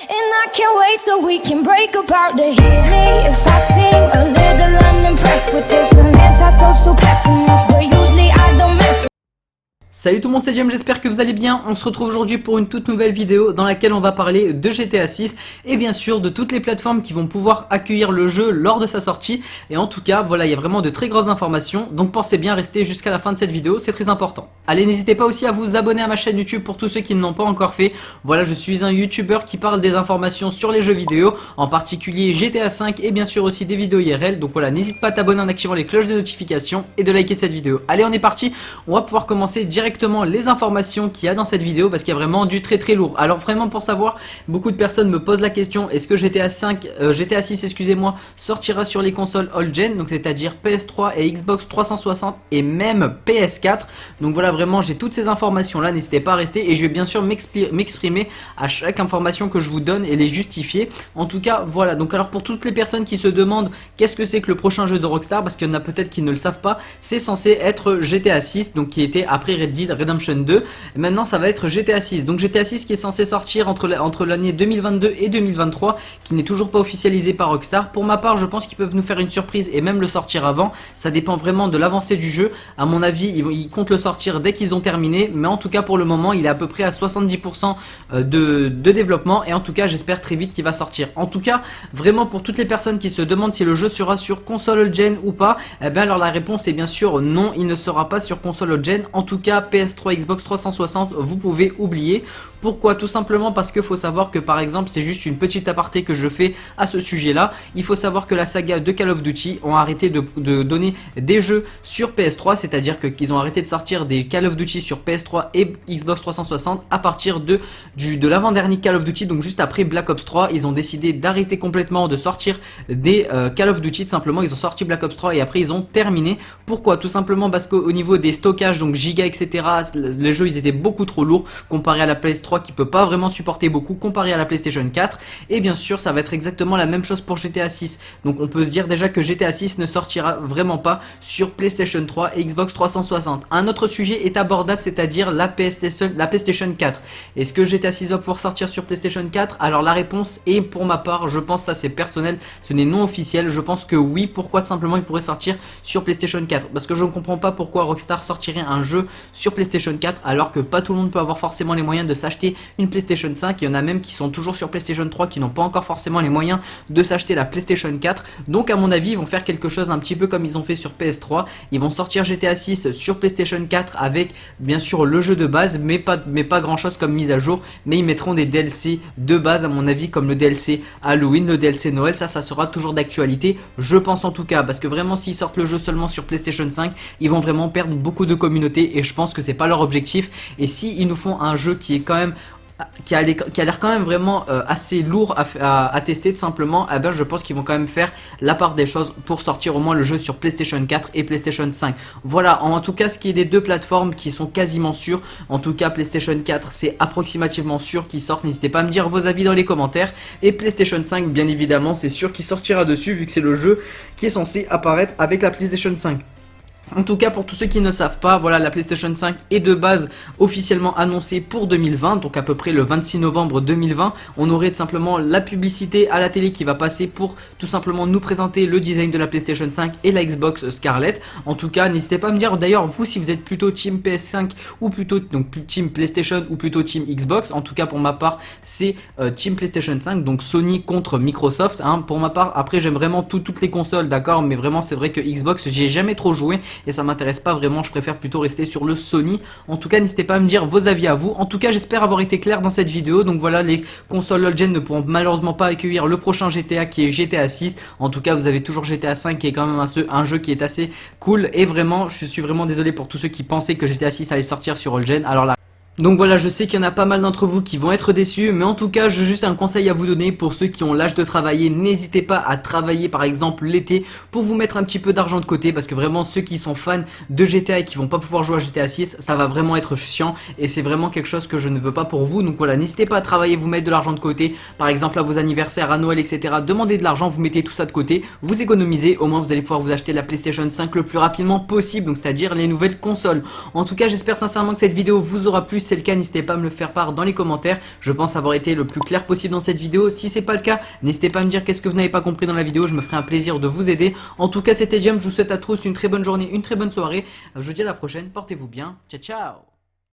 And I can't wait so we can break apart to hear me if I seem a little unimpressed with this. An antisocial pessimist, but usually I don't mess with. Salut tout le monde, c'est James, j'espère que vous allez bien. On se retrouve aujourd'hui pour une toute nouvelle vidéo dans laquelle on va parler de GTA 6 et bien sûr de toutes les plateformes qui vont pouvoir accueillir le jeu lors de sa sortie. Et en tout cas, voilà, il y a vraiment de très grosses informations, donc pensez bien rester jusqu'à la fin de cette vidéo, c'est très important. Allez, n'hésitez pas aussi à vous abonner à ma chaîne YouTube pour tous ceux qui ne l'ont pas encore fait. Voilà, je suis un YouTuber qui parle des informations sur les jeux vidéo, en particulier GTA 5 et bien sûr aussi des vidéos IRL. Donc voilà, n'hésite pas à t'abonner en activant les cloches de notification et de liker cette vidéo. Allez, on est parti, on va pouvoir commencer directement les informations qu'il y a dans cette vidéo parce qu'il y a vraiment du très lourd. Alors vraiment pour savoir, beaucoup de personnes me posent la question, est-ce que GTA 6 excusez-moi, sortira sur les consoles all-gen, donc c'est-à-dire PS3 et Xbox 360 et même PS4. Donc voilà, vraiment j'ai toutes ces informations là, n'hésitez pas à rester et je vais bien sûr m'exprimer à chaque information que je vous donne et les justifier. En tout cas voilà, donc alors pour toutes les personnes qui se demandent qu'est-ce que c'est que le prochain jeu de Rockstar, parce qu'il y en a peut-être qui ne le savent pas, c'est censé être GTA 6, donc qui était après Red Dead Redemption 2, et maintenant ça va être GTA 6. Donc GTA 6 qui est censé sortir entre l'année 2022 et 2023, qui n'est toujours pas officialisé par Rockstar. Pour ma part, je pense qu'ils peuvent nous faire une surprise et même le sortir avant. Ça dépend vraiment de l'avancée du jeu. À mon avis, ils comptent le sortir dès qu'ils ont terminé, mais en tout cas pour le moment, il est à peu près à 70% de développement et en tout cas, j'espère très vite qu'il va sortir. En tout cas, vraiment pour toutes les personnes qui se demandent si le jeu sera sur console all-gen ou pas, eh bien alors la réponse est bien sûr non, il ne sera pas sur console all-gen. En tout cas, PS3, Xbox 360, vous pouvez oublier. Pourquoi? Tout simplement parce qu'il faut savoir que par exemple, c'est juste une petite aparté que je fais à ce sujet là, il faut savoir que la saga de Call of Duty ont arrêté de donner des jeux sur PS3, c'est à dire qu'ils ont arrêté de sortir des Call of Duty sur PS3 et Xbox 360 à partir de l'avant-dernier Call of Duty, donc juste après Black Ops 3, ils ont décidé d'arrêter complètement de sortir des Call of Duty. Tout simplement, ils ont sorti Black Ops 3 et après ils ont terminé. Pourquoi? Tout simplement parce qu'au niveau des stockages, donc giga etc, les jeux ils étaient beaucoup trop lourds comparé à la PS3 qui peut pas vraiment supporter beaucoup comparé à la PlayStation 4. Et bien sûr ça va être exactement la même chose pour GTA 6. Donc on peut se dire déjà que GTA 6 ne sortira vraiment pas sur PlayStation 3 et Xbox 360. Un autre sujet est abordable, c'est-à-dire la PlayStation 4. Est-ce que GTA 6 va pouvoir sortir sur PlayStation 4? Alors la réponse est, pour ma part, je pense, ça c'est personnel, ce n'est non officiel, je pense que oui. Pourquoi? Tout simplement il pourrait sortir sur PlayStation 4, parce que je ne comprends pas pourquoi Rockstar sortirait un jeu sur PlayStation 4 alors que pas tout le monde peut avoir forcément les moyens de s'acheter une PlayStation 5. Il y en a même qui sont toujours sur PlayStation 3 qui n'ont pas encore forcément les moyens de s'acheter la PlayStation 4. Donc à mon avis ils vont faire quelque chose un petit peu comme ils ont fait sur PS3. Ils vont sortir GTA 6 sur PlayStation 4 avec bien sûr le jeu de base, mais pas grand chose comme mise à jour. Mais ils mettront des DLC de base à mon avis, comme le DLC Halloween, le DLC Noël. Ça sera toujours d'actualité, je pense en tout cas, parce que vraiment s'ils sortent le jeu seulement sur PlayStation 5, ils vont vraiment perdre beaucoup de communauté et je pense que c'est pas leur objectif. Et si ils nous font un jeu qui est quand même qui a l'air quand même vraiment assez lourd à tester tout simplement, eh ben je pense qu'ils vont quand même faire la part des choses pour sortir au moins le jeu sur PlayStation 4 et PlayStation 5. Voilà, en tout cas ce qui est des deux plateformes qui sont quasiment sûres. En tout cas PlayStation 4 c'est approximativement sûr qu'il sortent, n'hésitez pas à me dire vos avis dans les commentaires. Et PlayStation 5 bien évidemment c'est sûr qu'il sortira dessus vu que c'est le jeu qui est censé apparaître avec la PlayStation 5. En tout cas pour tous ceux qui ne savent pas, voilà, la PlayStation 5 est de base officiellement annoncée pour 2020, donc à peu près le 26 novembre 2020. On aurait tout simplement la publicité à la télé qui va passer pour tout simplement nous présenter le design de la PlayStation 5 et la Xbox Scarlett. En tout cas n'hésitez pas à me dire d'ailleurs vous si vous êtes plutôt team PS5 ou plutôt donc team PlayStation ou plutôt team Xbox. En tout cas pour ma part c'est team PlayStation 5, donc Sony contre Microsoft, hein. Pour ma part après j'aime vraiment toutes les consoles, d'accord, mais vraiment c'est vrai que Xbox j'y ai jamais trop joué et ça m'intéresse pas vraiment, je préfère plutôt rester sur le Sony. En tout cas n'hésitez pas à me dire vos avis à vous. En tout cas j'espère avoir été clair dans cette vidéo. Donc voilà, les consoles all-gen ne pourront malheureusement pas accueillir le prochain GTA qui est GTA 6. En tout cas vous avez toujours GTA 5 qui est quand même un jeu qui est assez cool. Et vraiment je suis vraiment désolé pour tous ceux qui pensaient que GTA 6 allait sortir sur all-gen. Alors là donc voilà, je sais qu'il y en a pas mal d'entre vous qui vont être déçus, mais en tout cas j'ai juste un conseil à vous donner pour ceux qui ont l'âge de travailler. N'hésitez pas à travailler par exemple l'été pour vous mettre un petit peu d'argent de côté, parce que vraiment ceux qui sont fans de GTA et qui vont pas pouvoir jouer à GTA 6, ça va vraiment être chiant et c'est vraiment quelque chose que je ne veux pas pour vous. Donc voilà, n'hésitez pas à travailler, vous mettre de l'argent de côté, par exemple à vos anniversaires, à Noël etc. Demandez de l'argent, vous mettez tout ça de côté, vous économisez, au moins vous allez pouvoir vous acheter la PlayStation 5 le plus rapidement possible, donc c'est à dire les nouvelles consoles. En tout cas j'espère sincèrement que cette vidéo vous aura plu. c'est le cas, n'hésitez pas à me le faire part dans les commentaires. Je pense avoir été le plus clair possible dans cette vidéo. Si c'est pas le cas, n'hésitez pas à me dire qu'est-ce que vous n'avez pas compris dans la vidéo. Je me ferai un plaisir de vous aider. En tout cas, c'était James. Je vous souhaite à tous une très bonne journée, une très bonne soirée. Je vous dis à la prochaine. Portez-vous bien. Ciao, ciao.